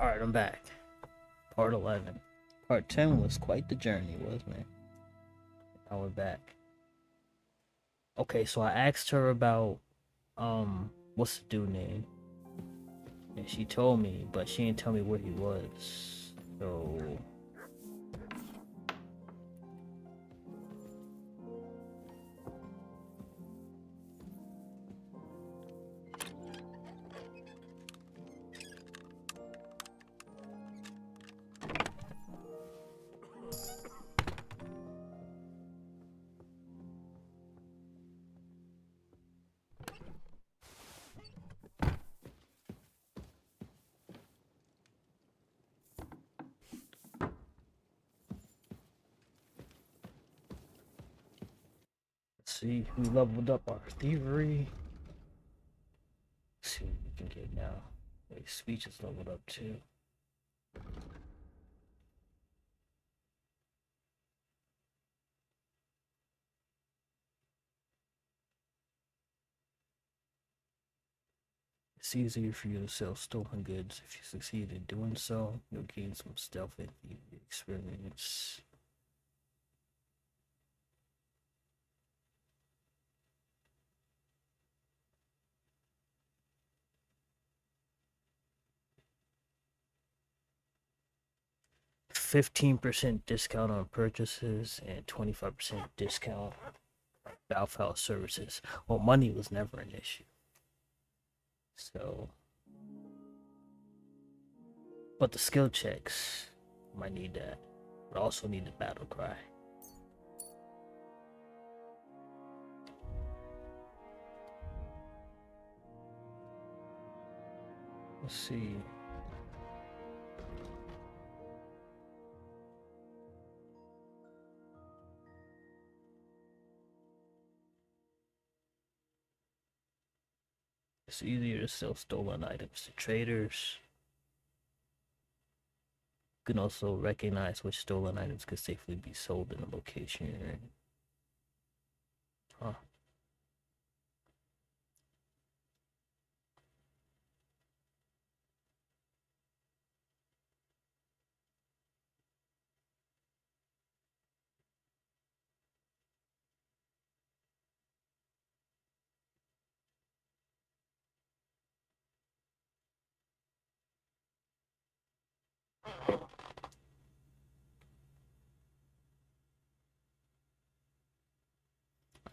Alright, I'm back. Part 11. Part 10 was quite the journey, wasn't it? Now we're back. Okay, so I asked her about, what's the dude name? And she told me, but she didn't tell me where he was. So... Let's see, we leveled up our thievery. Let's see what we can get now. Wait, speech is leveled up too. It's easier for you to sell stolen goods. If you succeed in doing so, you'll gain some stealth and experience. $15% discount on purchases and 25% discount on Valve services. Well, money was never an issue. So, but the skill checks, might need that. But also need the battle cry. Let's see. It's easier to sell stolen items to traders. You can also recognize which stolen items could safely be sold in a location you're in. Huh.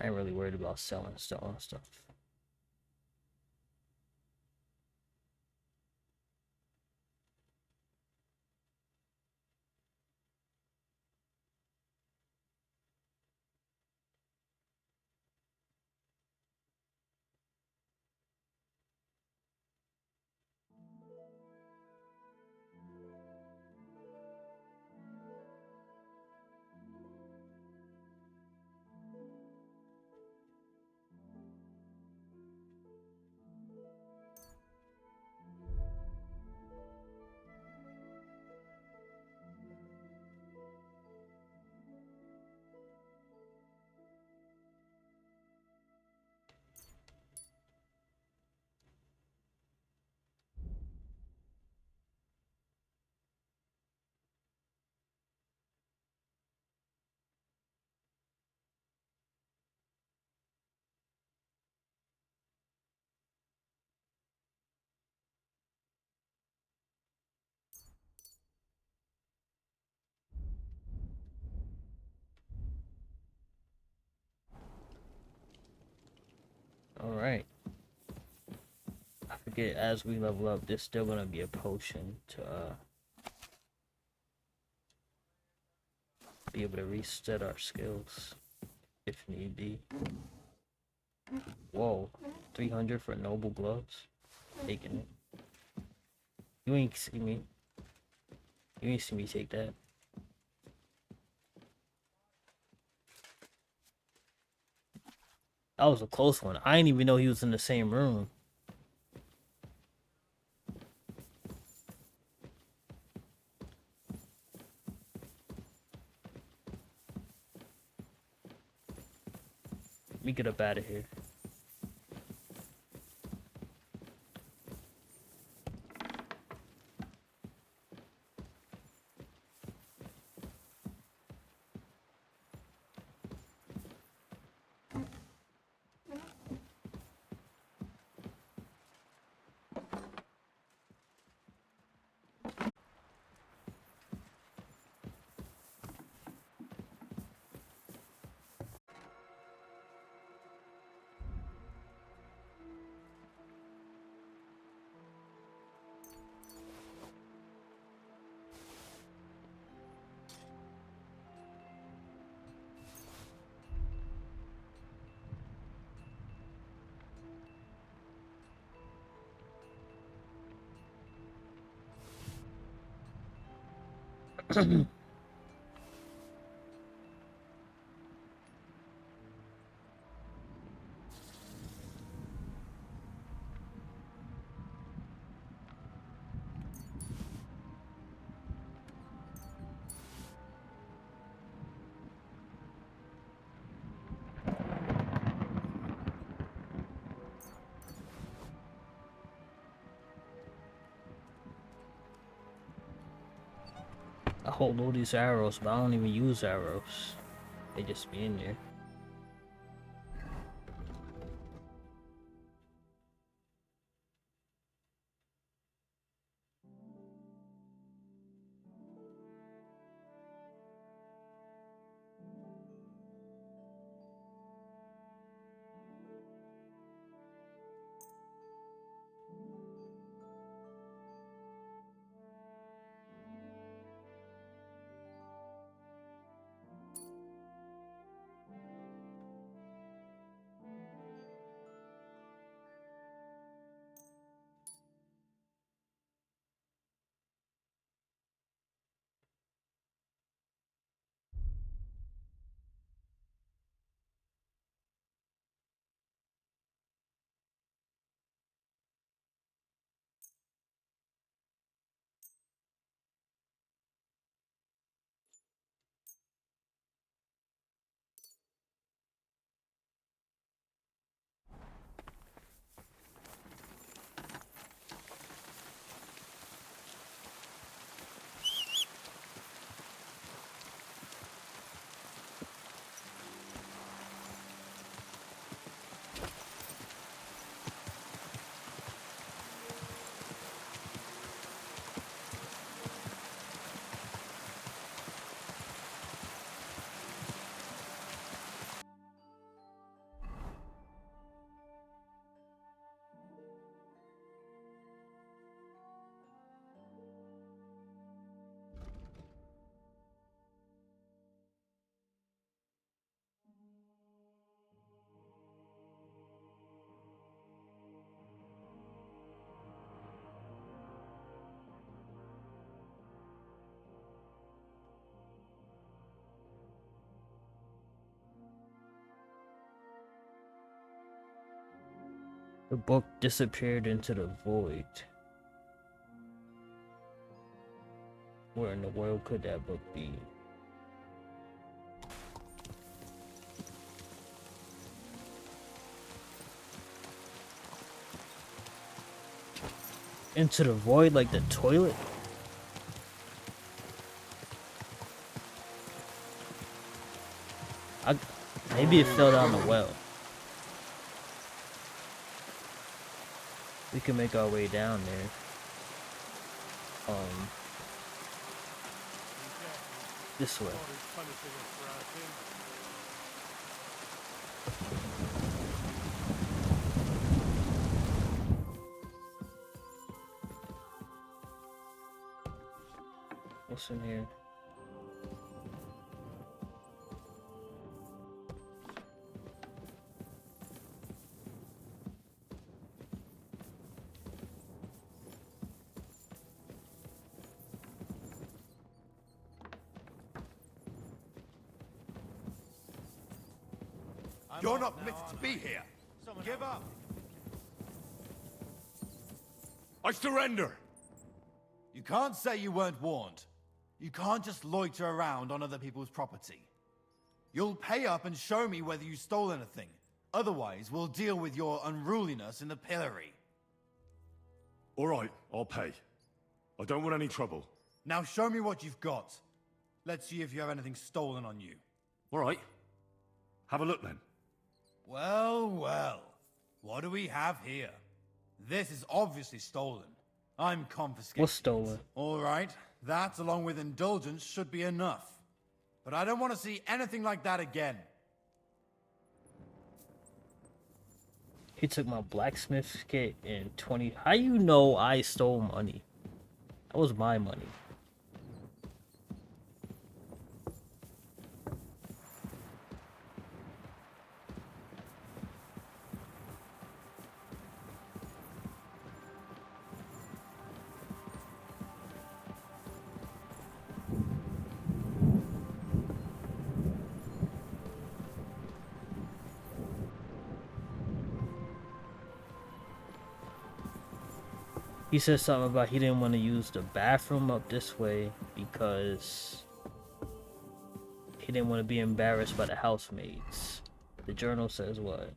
I ain't really worried about selling stolen stuff. Alright. I forget, as we level up, there's still gonna be a potion to be able to reset our skills if need be. Whoa, 300 for noble gloves? Taking it. You ain't see me. You ain't see me take that. That was a close one. I didn't even know he was in the same room. Let me get up out of here. I hold all these arrows, but I don't even use arrows. They just be in there. The book disappeared into the void. Where in the world could that book be? Into the void, like the toilet? Maybe it fell down the well. We can make our way down there. This way. What's in here? You're not permitted to be here. Give up. I surrender. You can't say you weren't warned. You can't just loiter around on other people's property. You'll pay up and show me whether you stole anything. Otherwise, we'll deal with your unruliness in the pillory. All right, I'll pay. I don't want any trouble. Now show me what you've got. Let's see if you have anything stolen on you. All right. Have a look then. Well, well. What do we have here? This is obviously stolen. I'm confiscating. What's stolen? All right. That, along with indulgence, should be enough. But I don't want to see anything like that again. He took my blacksmith kit and 20. How you know I stole money? That was my money. He said something about he didn't want to use the bathroom up this way because he didn't want to be embarrassed by the housemaids. The journal says what?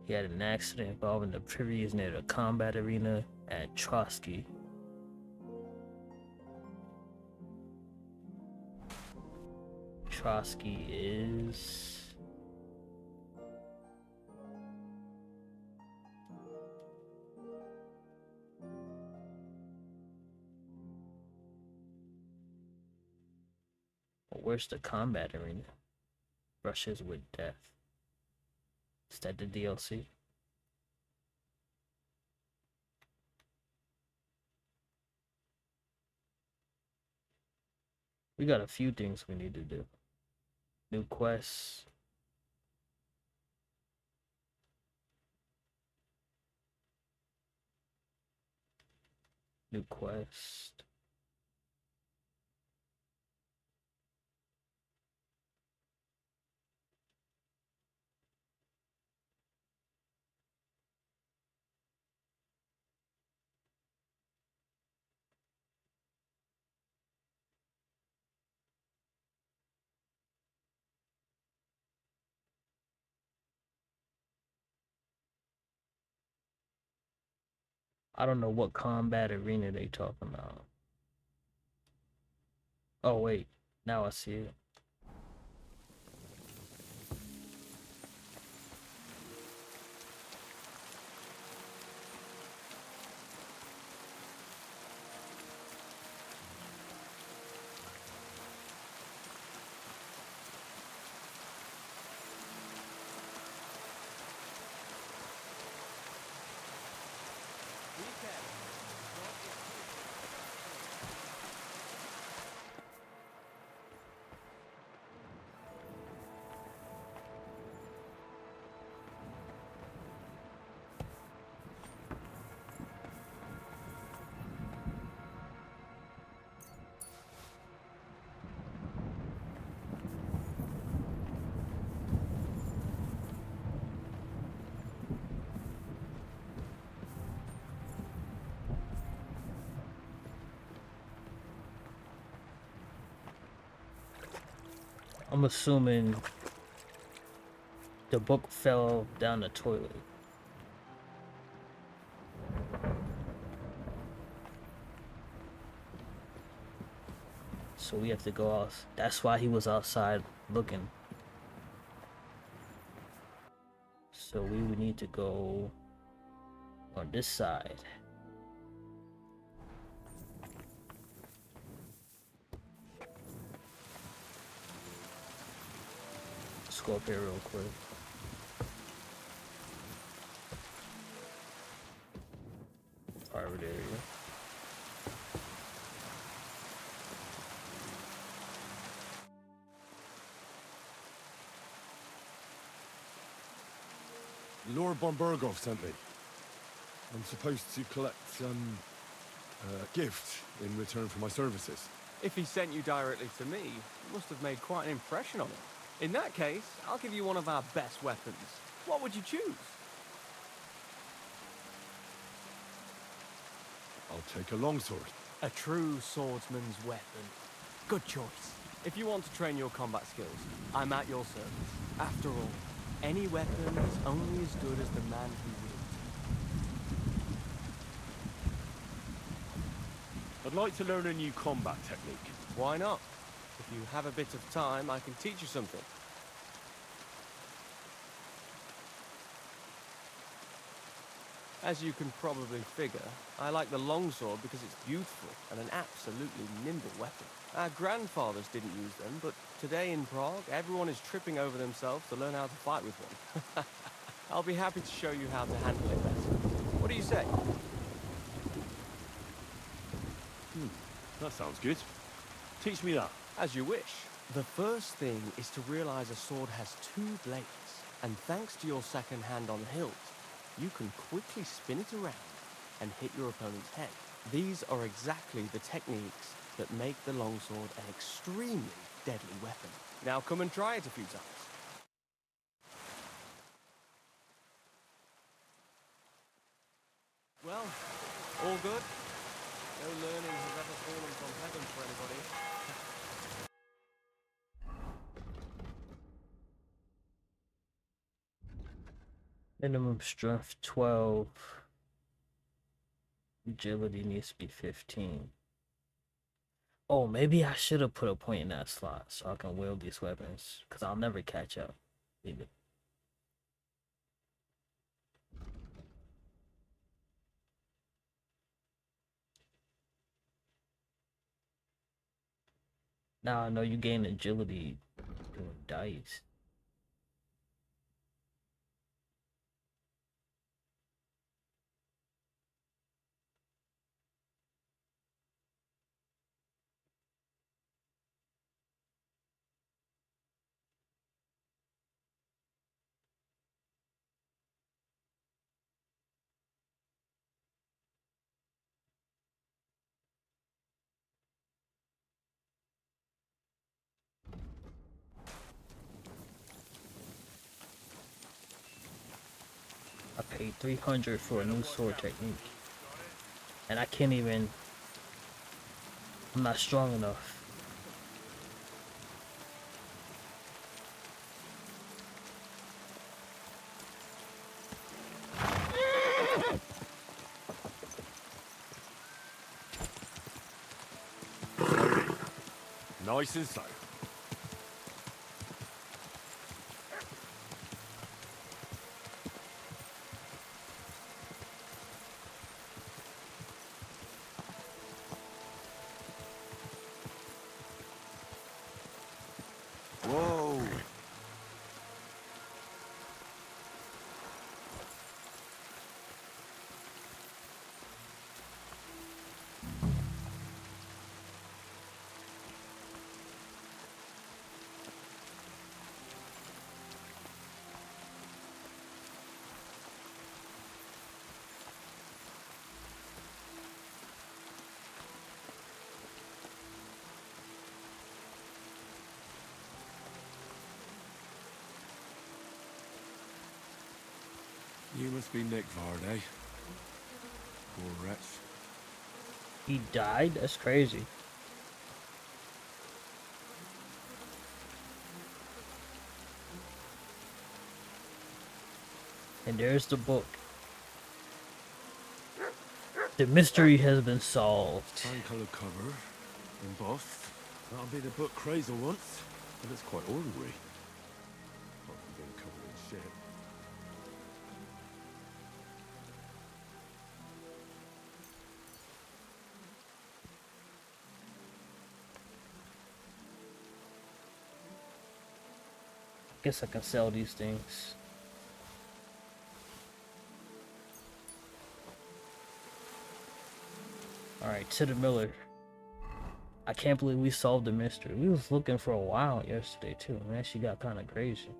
He had an accident involving the privies near the combat arena at Trotsky. Trotsky is... Where's the combat arena? Brushes with death. Is that the DLC? We got a few things we need to do. New quests. New quest. I don't know what combat arena they talking about. Oh wait, now I see it. I'm assuming the book fell down the toilet. So we have to go out. That's why he was outside looking. So we would need to go on this side. Let's go up here real quick. Private area. Lord Bombergov sent me. I'm supposed to collect a gift in return for my services. If he sent you directly to me, you must have made quite an impression on him. In that case, I'll give you one of our best weapons. What would you choose? I'll take a longsword. A true swordsman's weapon. Good choice. If you want to train your combat skills, I'm at your service. After all, any weapon is only as good as the man who wields I'd like to learn a new combat technique. it. Why not? If you have a bit of time, I can teach you something. As you can probably figure, I like the longsword because it's beautiful and an absolutely nimble weapon. Our grandfathers didn't use them, but today in Prague, everyone is tripping over themselves to learn how to fight with one. I'll be happy to show you how to handle it better. What do you say? That sounds good. Teach me that. As you wish. The first thing is to realize a sword has two blades, and thanks to your second hand on the hilt, you can quickly spin it around and hit your opponent's head. These are exactly the techniques that make the longsword an extremely deadly weapon. Now come and try it a few times. All good? No learning has ever fallen from heaven for anybody. Minimum strength 12. Agility needs to be 15. Oh, maybe I should have put a point in that slot so I can wield these weapons. Because I'll never catch up. Either. Now I know you gain agility doing dice. I paid 300 for a new sword technique. And I can't even... I'm not strong enough. Nice and slow. Whoa. You must be Nick Vard, eh? Poor wretch. He died? That's crazy. And there's the book. The mystery has been solved. Tan-coloured cover, embossed. That'll be the book Crazel wants, but it's quite ordinary. Apart from being covered in shit. Guess I can sell these things. Alright, to the Miller. I can't believe we solved the mystery. We was looking for a while yesterday too. Man, she got kind of crazy.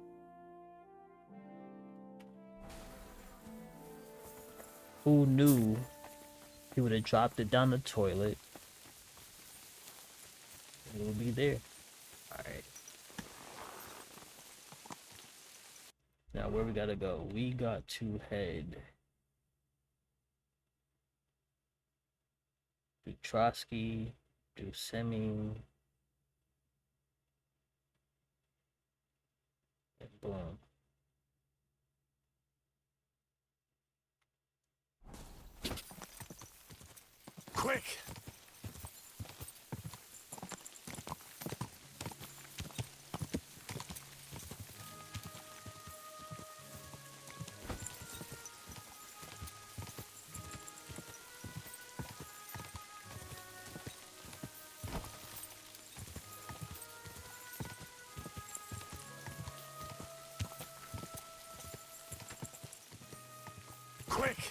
Who knew he would have dropped it down the toilet? It would be there. Alright. Now where we gotta go? We got to head to Trotsky, do Semi, and boom. Quick! Quick!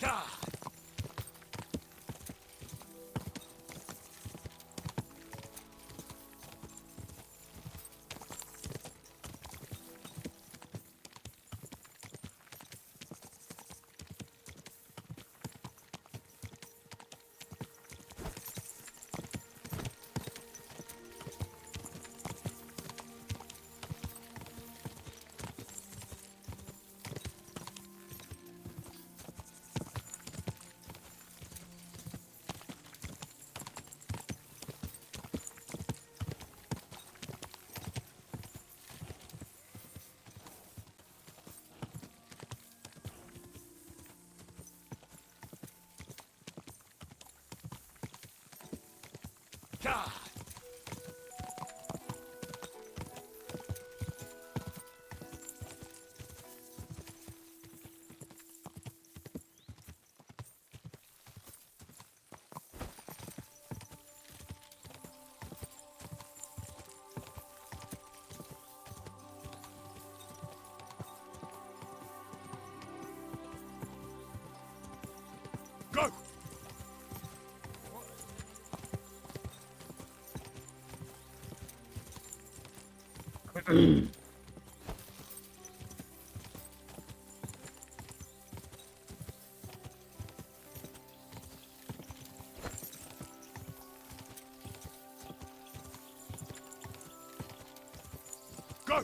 Gah! Go! Go!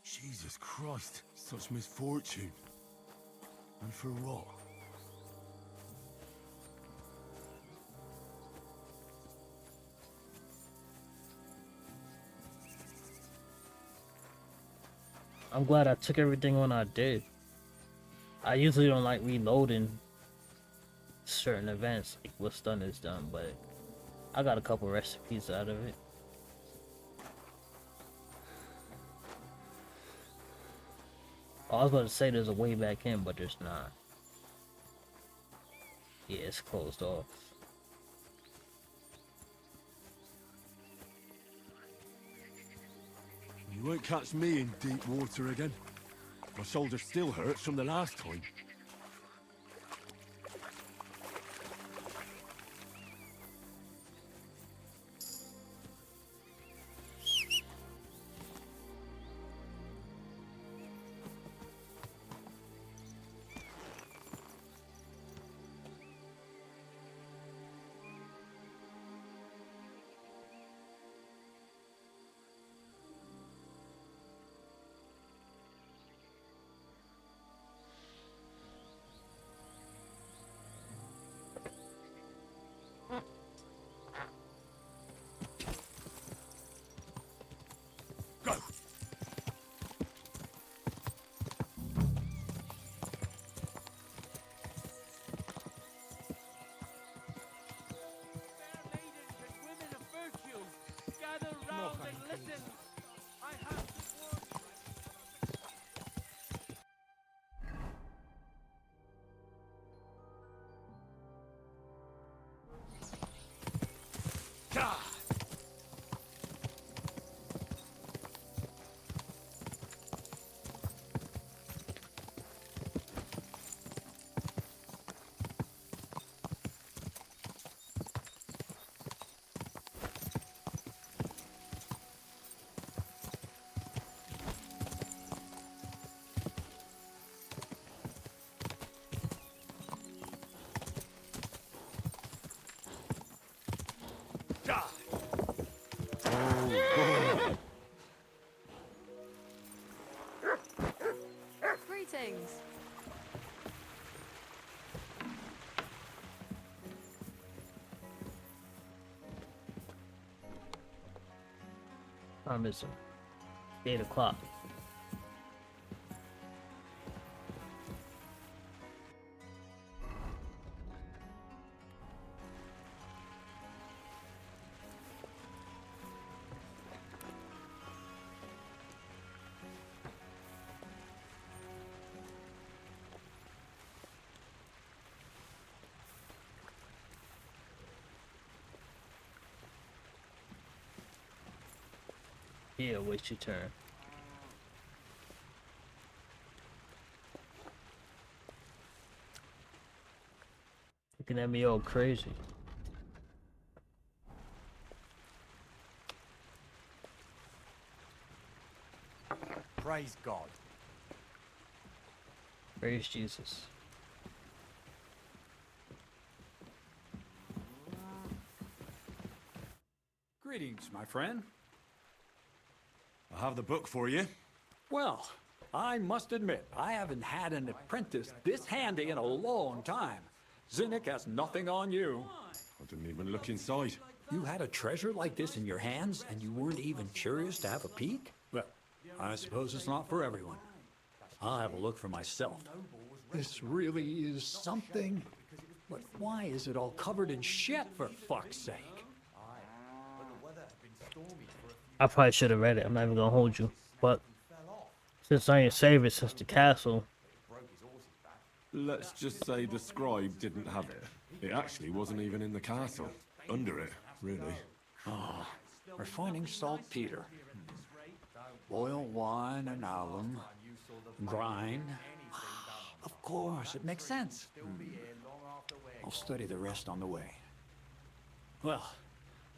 Jesus Christ, such misfortune. And for what? I'm glad I took everything when I did. I usually don't like reloading certain events, like what's done is done, but I got a couple recipes out of it. I was about to say there's a way back in, but there's not. Yeah, it's closed off. You won't catch me in deep water again. My shoulder still hurts from the last time. Go! Fair maidens and women of virtue, gather round and listen. I have to warn you. Gah! Gah! Greetings. I'm missing 8 o'clock. Yeah, wait your turn. Looking at me all crazy. Praise God. Praise Jesus. Greetings, my friend. I have the book for you. Well, I must admit, I haven't had an apprentice this handy in a long time. Zinnik has nothing on you. I didn't even look inside. You had a treasure like this in your hands, and you weren't even curious to have a peek? Well, I suppose it's not for everyone. I'll have a look for myself. This really is something. But why is it all covered in shit, for fuck's sake? I probably should have read it. I'm not even gonna hold you. But since I ain't saved it since the castle, Let's just say the scribe didn't have it. It actually wasn't even in the castle. Under it, really. Refining saltpeter. Boil wine and alum. Grind. Of course, it makes sense. I'll study the rest on the way. Well,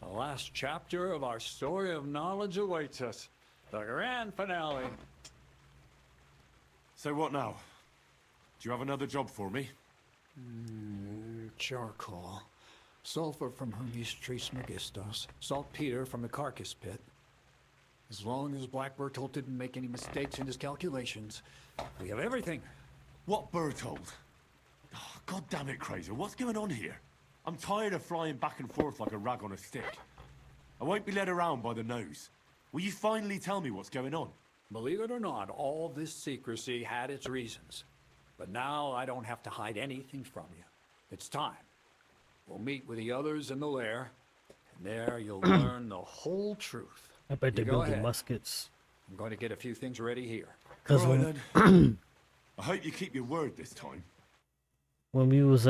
the last chapter of our story of knowledge awaits us. The grand finale. So what now? Do you have another job for me? Charcoal. Sulfur from Hermes Trismegistos. Saltpeter from the carcass pit. As long as Black Bertolt didn't make any mistakes in his calculations, we have everything. What Bertold? Oh, God damn it, Kraser, what's going on here? I'm tired of flying back and forth like a rag on a stick. I won't be led around by the nose. Will you finally tell me what's going on? Believe it or not, all this secrecy had its reasons. But now I don't have to hide anything from you. It's time. We'll meet with the others in the lair, and there you'll learn the whole truth. I bet they're You go building ahead. muskets. I'm going to get a few things ready here. Cause All right, when then. I hope you keep your word this time. we was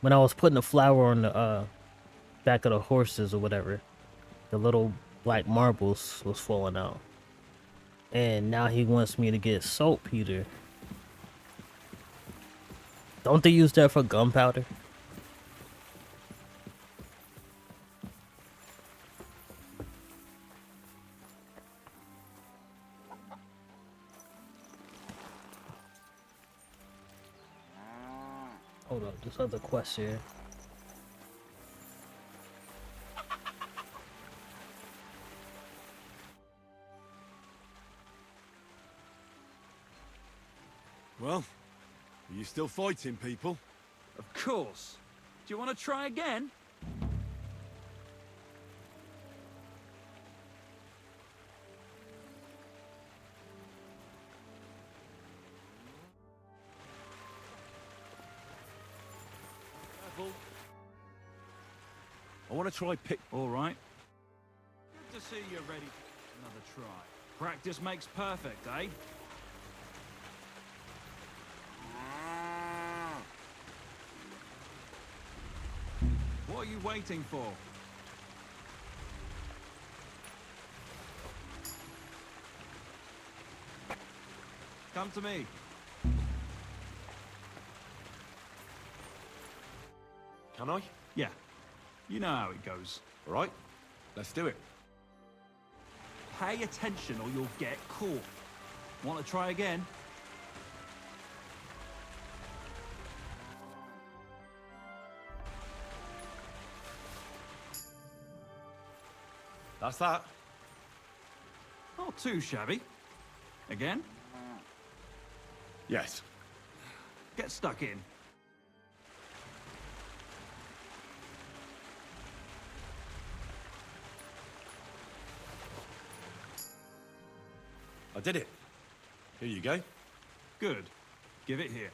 when I was putting the flour on the back of the horses or whatever, the little black marbles was falling out. And now he wants me to get saltpeter. Don't they use that for gunpowder? Hold up, this other quest here. Well, are you still fighting people? Of course. Do you want to try again? I want to try pick... All right. Good to see you're ready for another try. Practice makes perfect, eh? What are you waiting for? Come to me. Can I? Yeah. You know how it goes. All right, let's do it. Pay attention or you'll get caught. Want to try again? That's that. Not too shabby. Again? Yes. Get stuck in. I did it. Here you go. Good. Give it here.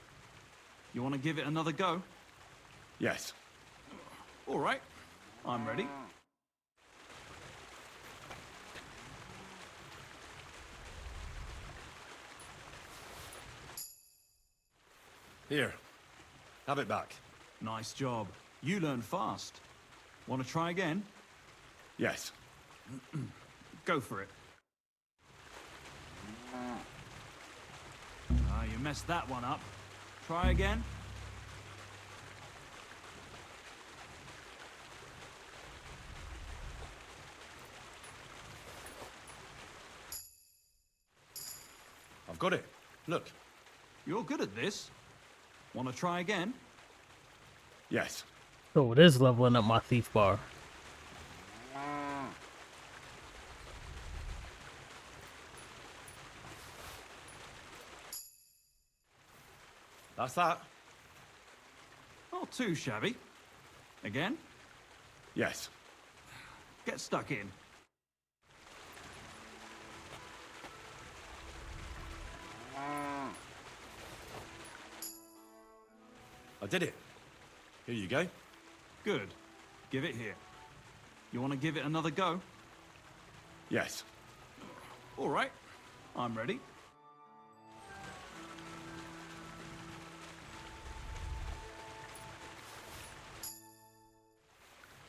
You want to give it another go? Yes. All right. I'm ready. Here. Have it back. Nice job. You learn fast. Want to try again? Yes. Go for it. You messed that one up. Try again. I've got it. Look. You're good at this. Want to try again? Yes. So it is leveling up my thief bar. That's that? Not too shabby. Again? Yes. Get stuck in. I did it. Here you go. Good. Give it here. You want to give it another go? Yes. All right. I'm ready.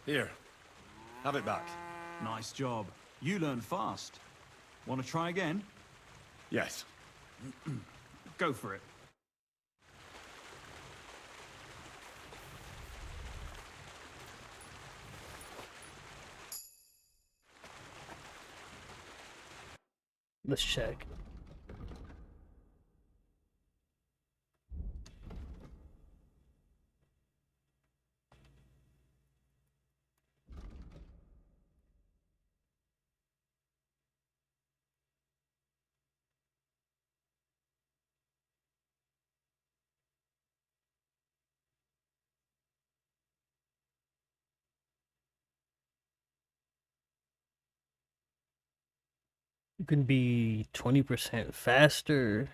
Here. Have it back. Nice job. You learn fast. Want to try again? Yes. Go for it. Let's check. You can be 20% faster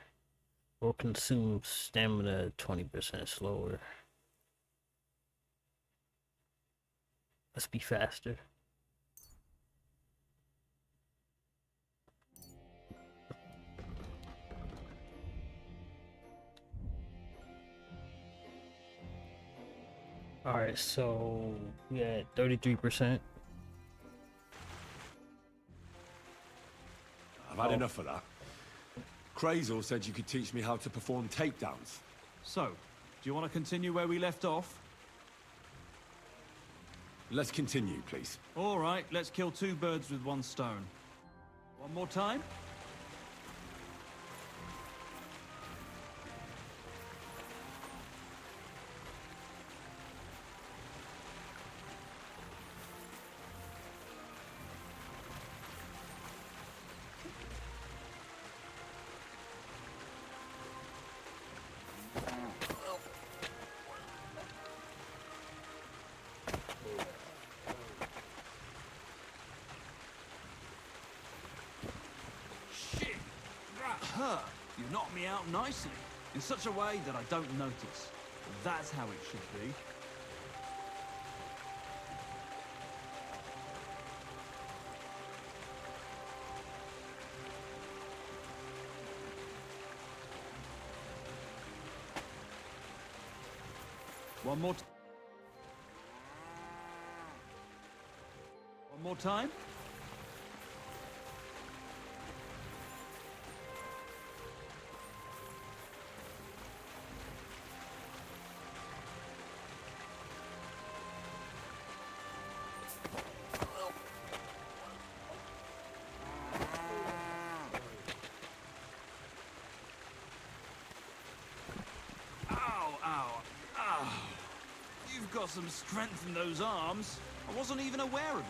or consume stamina 20% slower. Let's be faster. Alright, so we had 33%. I've had enough of that. Crazel said you could teach me how to perform takedowns. So, do you want to continue where we left off? Let's continue, please. All right, let's kill two birds with one stone. One more time? Shit! That hurt! You knocked me out nicely, in such a way that I don't notice. That's how it should be. One more One more time? You've got some strength in those arms. I wasn't even aware of you.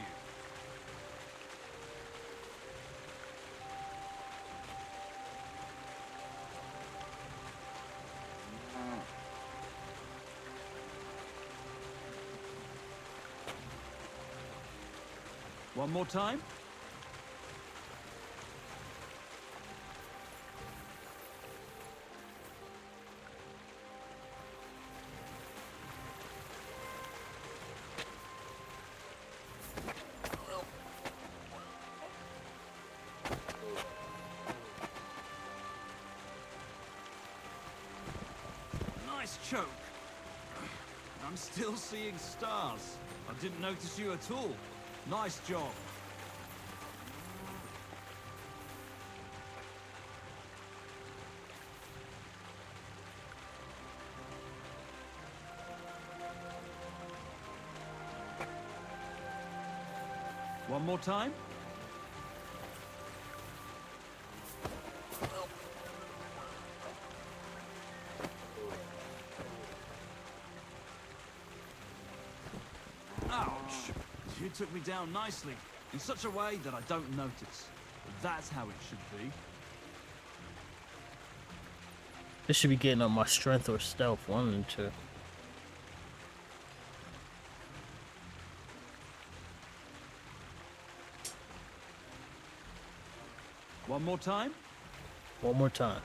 One more time? Nice choke. I'm still seeing stars. I didn't notice you at all. Nice job. One more time? Ouch! You took me down nicely, in such a way that I don't notice. That's how it should be. This should be getting up my strength or stealth, one and two. One more time? One more time.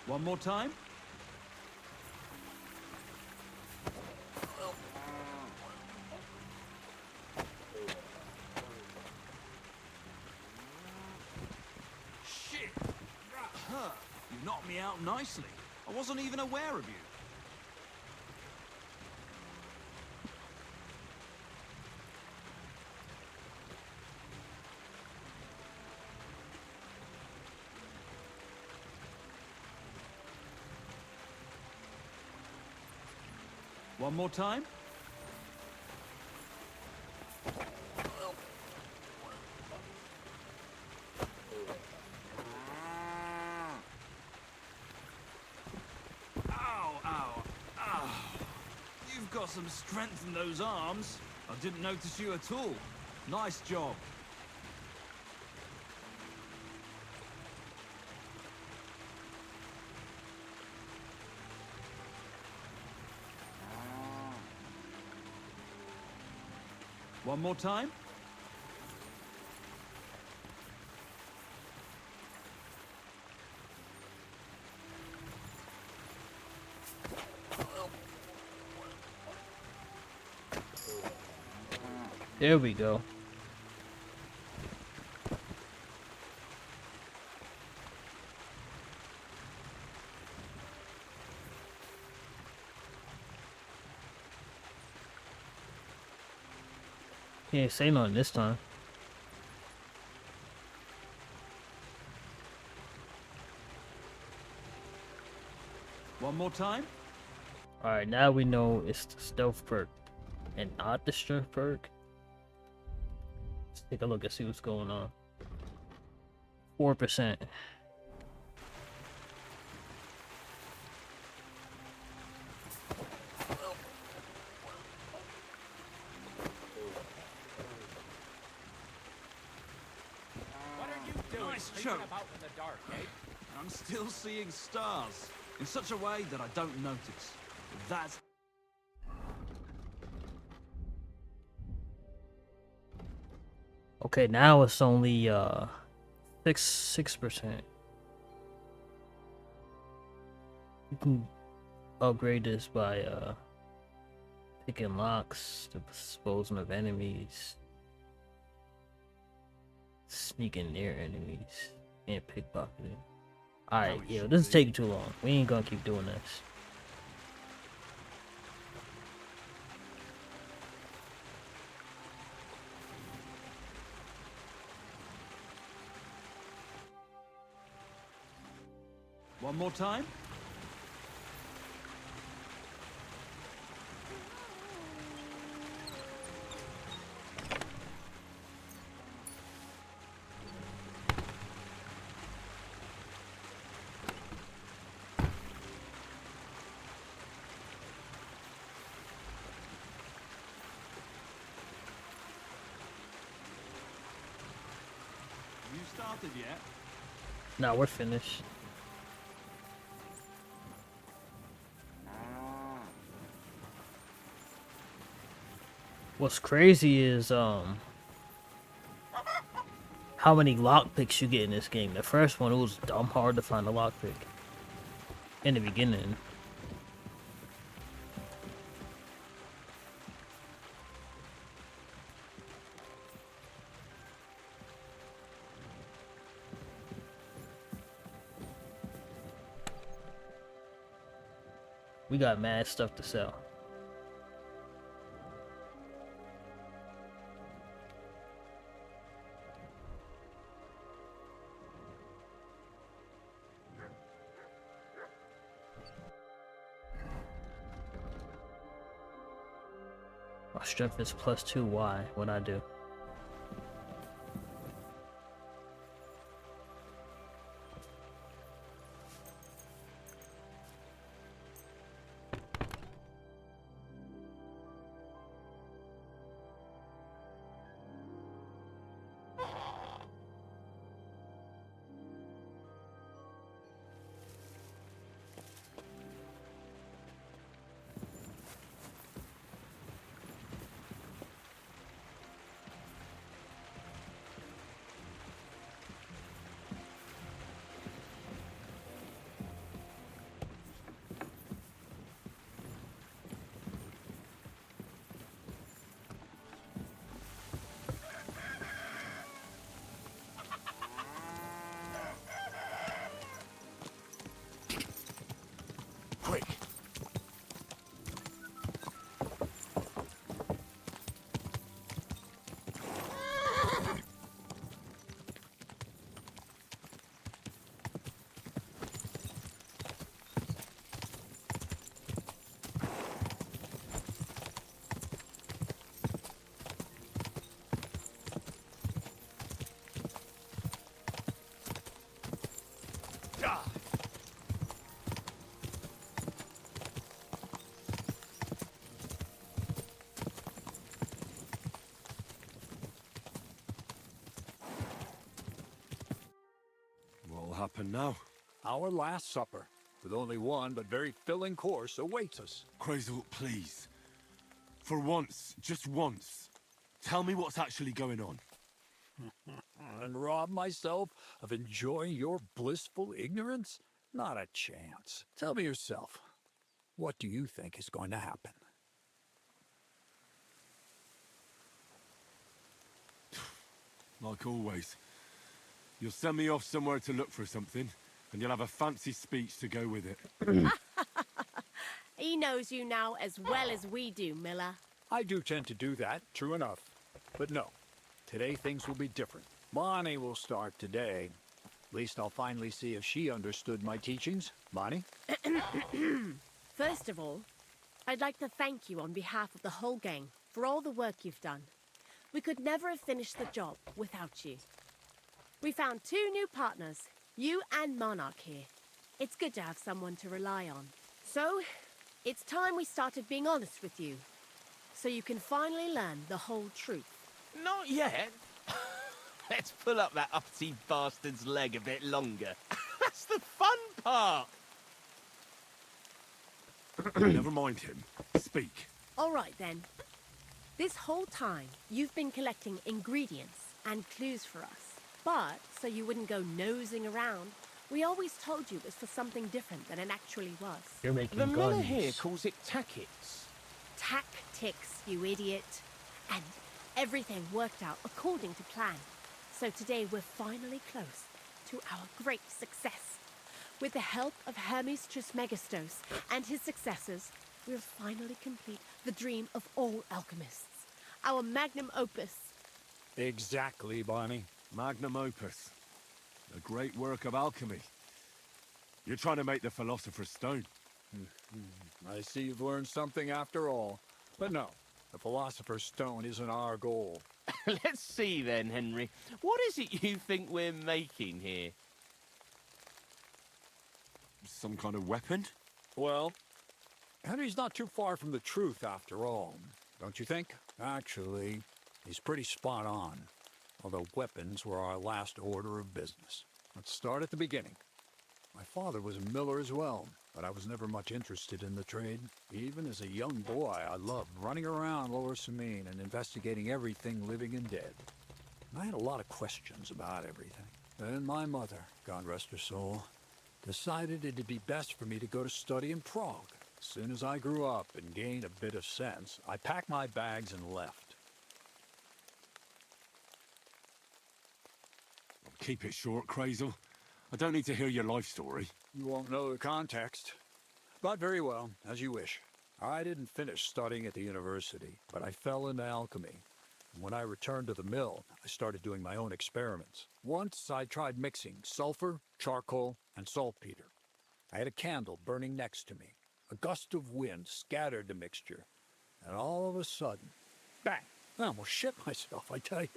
One more time? Shit! Huh. You knocked me out nicely. I wasn't even aware of you. One more time? Ow, ow, ow. You've got some strength in those arms. I didn't notice you at all. Nice job. One more time? There we go. He ain't say nothing this time. One more time? Alright, now we know it's the stealth perk and not the strength perk. Let's take a look and see what's going on. 4%. What are you doing? Nice Creeping choke. about in the dark, eh? I'm still seeing stars. In such a way that I don't notice. That's... Okay, now it's only 6%. You can upgrade this by picking locks, disposing of enemies, sneaking near enemies, and pickpocketing. Alright, yeah, this is taking too long. We ain't gonna keep doing this. One more time? You started yet? Now we're finished. What's crazy is how many lockpicks you get in this game. The first one, it was dumb hard to find a lockpick in the beginning. We got mad stuff to sell. Strength is +2. Why? What I do? Quick! What'll happen now? Our last supper, with only one but very filling course, awaits us. Crazel, please. For once, just once, tell me what's actually going on. And rob myself of enjoying your blissful ignorance? Not a chance. Tell me yourself, what do you think is going to happen? Like always. You'll send me off somewhere to look for something, and you'll have a fancy speech to go with it. He knows you now as well as we do, Miller. I do tend to do that, true enough. But no, today things will be different. Bonnie will start today. At least I'll finally see if she understood my teachings. Bonnie? First of all, I'd like to thank you on behalf of the whole gang for all the work you've done. We could never have finished the job without you. We found 2 new partners, you and Monarch here. It's good to have someone to rely on. So, it's time we started being honest with you, so you can finally learn the whole truth. Not yet. Let's pull up that uppity bastard's leg a bit longer. That's the fun part. Never mind him. Speak. All right then. This whole time, you've been collecting ingredients and clues for us. But, so you wouldn't go nosing around, we always told you it was for something different than it actually was. You're making The miller guns. here calls it tactics. Tactics, you idiot. And everything worked out according to plan. So today we're finally close to our great success. With the help of Hermes Trismegistos and his successors, we'll finally complete the dream of all alchemists. Our magnum opus. Exactly, Bonnie. Magnum opus. A great work of alchemy. You're trying to make the Philosopher's Stone. I see you've learned something after all. But no, the Philosopher's Stone isn't our goal. Let's see then, Henry. What is it you think we're making here? Some kind of weapon? Well, Henry's not too far from the truth after all, don't you think? Actually, he's pretty spot on. Although weapons were our last order of business. Let's start at the beginning. My father was a miller as well, but I was never much interested in the trade. Even as a young boy, I loved running around Lower Samine and investigating everything living and dead. I had a lot of questions about everything. Then my mother, God rest her soul, decided it'd be best for me to go to study in Prague. As soon as I grew up and gained a bit of sense, I packed my bags and left. Keep it short, Crazel. I don't need to hear your life story. You won't know the context. But very well, as you wish. I didn't finish studying at the university, but I fell into alchemy. When I returned to the mill, I started doing my own experiments. Once I tried mixing sulfur, charcoal, and saltpeter. I had a candle burning next to me. A gust of wind scattered the mixture, and all of a sudden, bang. I almost shit myself, I tell you.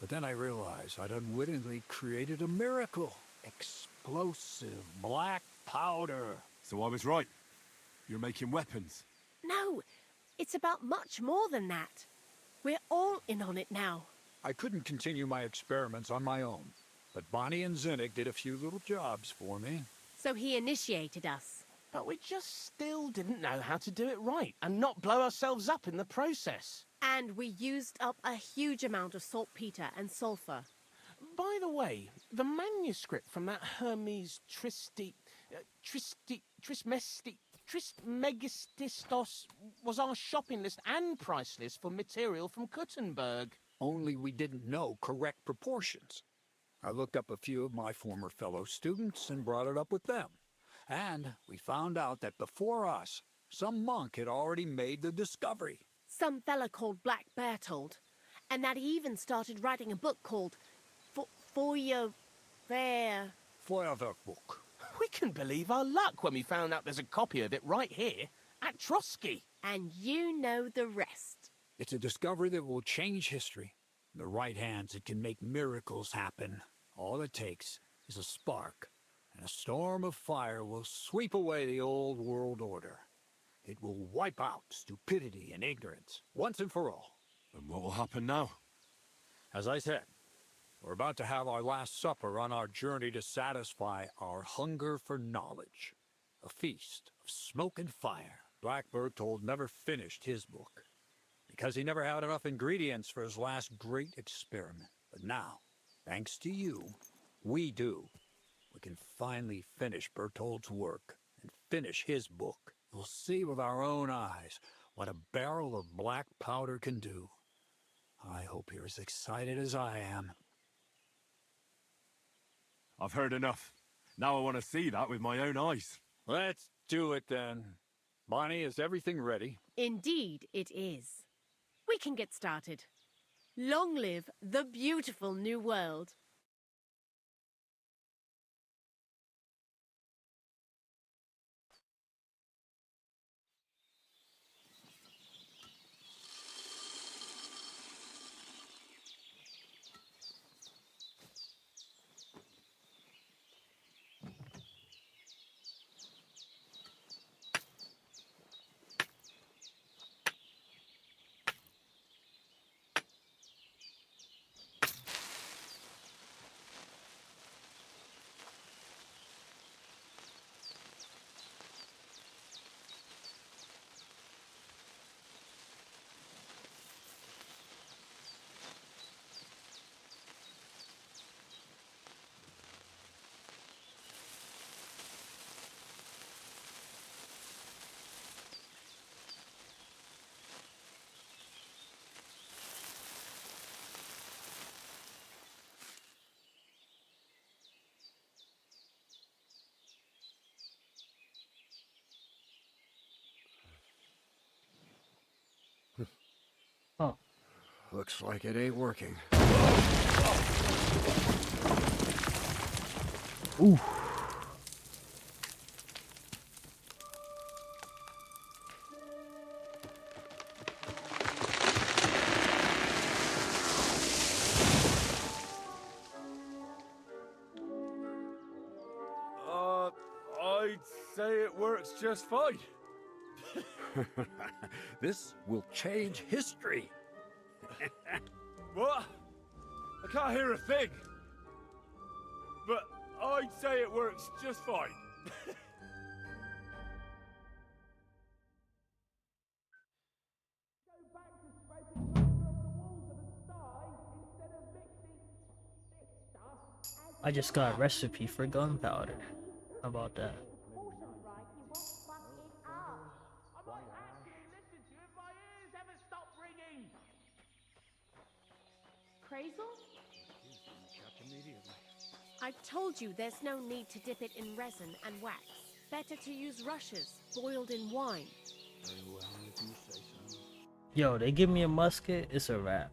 But then I realized I'd unwittingly created a miracle. Explosive black powder. So I was right. You're making weapons. No, it's about much more than that. We're all in on it now. I couldn't continue my experiments on my own, but Bonnie and Zinnik did a few little jobs for me. So he initiated us. But we just still didn't know how to do it right and not blow ourselves up in the process. And we used up a huge amount of saltpeter and sulfur. By the way, the manuscript from that Hermes Trismegistos was our shopping list and price list for material from Kuttenberg. Only we didn't know correct proportions. I looked up a few of my former fellow students and brought it up with them. And we found out that before us, some monk had already made the discovery. Some fella called Black Bertold. And that he even started writing a book called Feuerwehr. Feuerwerkbuch. We couldn't believe our luck when we found out there's a copy of it right here at Trotsky. And you know the rest. It's a discovery that will change history. In the right hands, it can make miracles happen. All it takes is a spark, and a storm of fire will sweep away the old world order. It will wipe out stupidity and ignorance, once and for all. And what will happen now? As I said, we're about to have our last supper on our journey to satisfy our hunger for knowledge. A feast of smoke and fire. Black Bertold never finished his book, because he never had enough ingredients for his last great experiment. But now, thanks to you, we do. We can finally finish Bertold's work and finish his book. We'll see with our own eyes what a barrel of black powder can do. I hope you're as excited as I am. I've heard enough. Now I want to see that with my own eyes. Let's do it then. Bonnie, is everything ready? Indeed it is. We can get started. Long live the beautiful new world. Huh. Looks like it ain't working. Ooh. I'd say it works just fine. This will change history. What? I can't hear a thing. But I'd say it works just fine. I just got a recipe for gunpowder. How about that? Crazel? I've told you there's no need to dip it in resin and wax. Better to use rushes, boiled in wine. Very well, if you say so. Yo, they give me a musket, it's a wrap.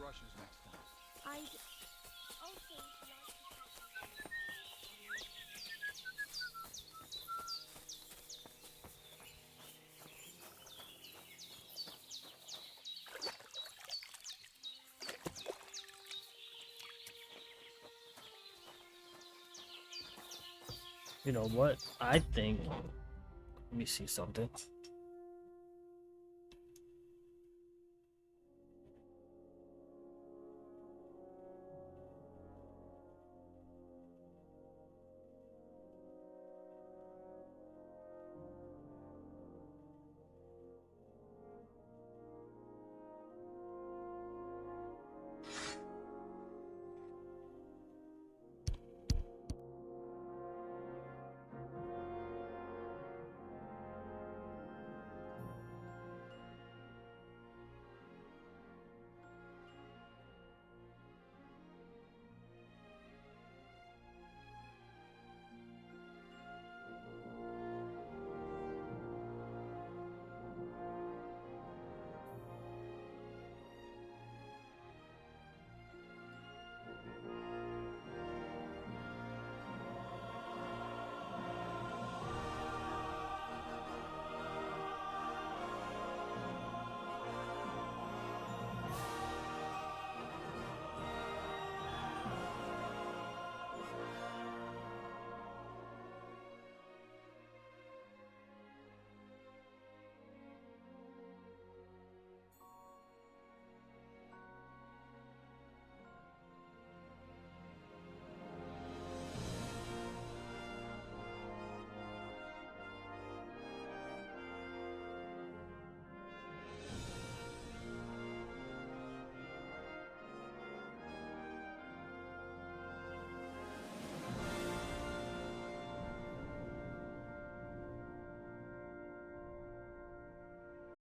brushes next time. I'd also like to... You know what? I think. Let me see something.